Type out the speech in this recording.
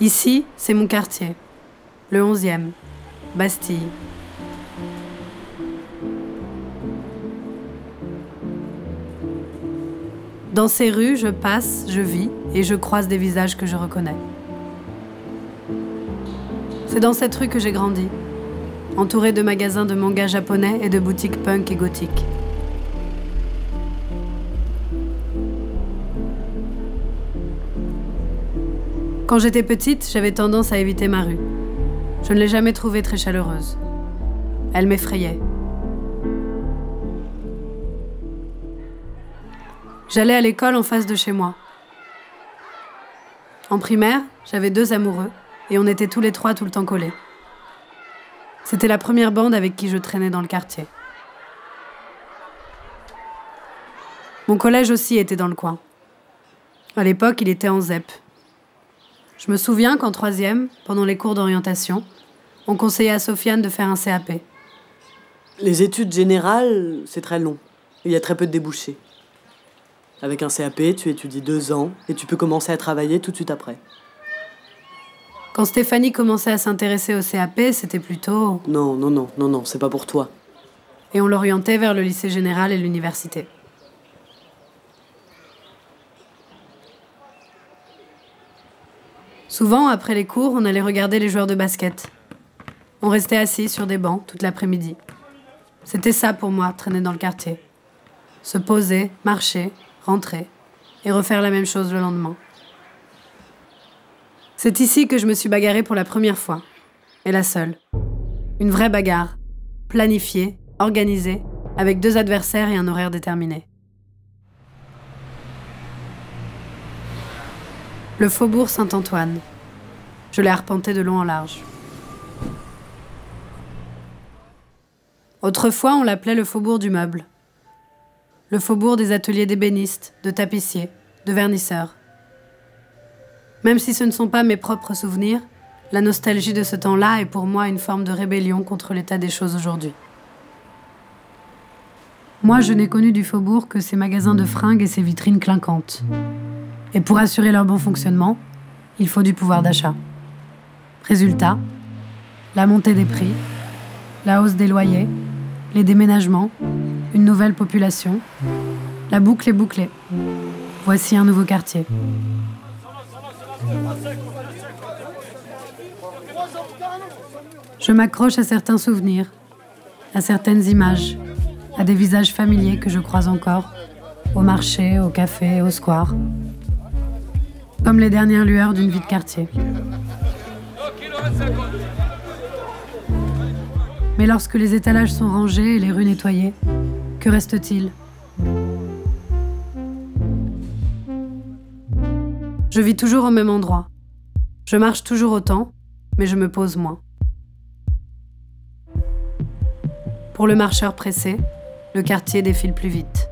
Ici, c'est mon quartier, le 11e, Bastille. Dans ces rues, je passe, je vis et je croise des visages que je reconnais. C'est dans cette rue que j'ai grandi, entourée de magasins de manga japonais et de boutiques punk et gothiques. Quand j'étais petite, j'avais tendance à éviter ma rue. Je ne l'ai jamais trouvée très chaleureuse. Elle m'effrayait. J'allais à l'école en face de chez moi. En primaire, j'avais 2 amoureux et on était tous les 3 tout le temps collés. C'était la première bande avec qui je traînais dans le quartier. Mon collège aussi était dans le coin. À l'époque, il était en ZEP. Je me souviens qu'en 3e, pendant les cours d'orientation, on conseillait à Sofiane de faire un CAP. Les études générales, c'est très long. Il y a très peu de débouchés. Avec un CAP, tu étudies 2 ans et tu peux commencer à travailler tout de suite après. Quand Stéphanie commençait à s'intéresser au CAP, c'était plutôt... Non, c'est pas pour toi. Et on l'orientait vers le lycée général et l'université. Souvent, après les cours, on allait regarder les joueurs de basket. On restait assis sur des bancs toute l'après-midi. C'était ça pour moi, traîner dans le quartier. Se poser, marcher, rentrer et refaire la même chose le lendemain. C'est ici que je me suis bagarrée pour la première fois. Et la seule. Une vraie bagarre. Planifiée, organisée, avec 2 adversaires et un horaire déterminé. Le faubourg Saint-Antoine. Je l'ai arpenté de long en large. Autrefois, on l'appelait le faubourg du meuble. Le faubourg des ateliers d'ébénistes, de tapissiers, de vernisseurs. Même si ce ne sont pas mes propres souvenirs, la nostalgie de ce temps-là est pour moi une forme de rébellion contre l'état des choses aujourd'hui. Moi, je n'ai connu du faubourg que ses magasins de fringues et ses vitrines clinquantes. Et pour assurer leur bon fonctionnement, il faut du pouvoir d'achat. Résultat, la montée des prix, la hausse des loyers, les déménagements, une nouvelle population. La boucle est bouclée. Voici un nouveau quartier. Je m'accroche à certains souvenirs, à certaines images, à des visages familiers que je croise encore, au marché, au café, au square. Comme les dernières lueurs d'une vie de quartier. Mais lorsque les étalages sont rangés et les rues nettoyées, que reste-t-il ? Je vis toujours au même endroit. Je marche toujours autant, mais je me pose moins. Pour le marcheur pressé, le quartier défile plus vite.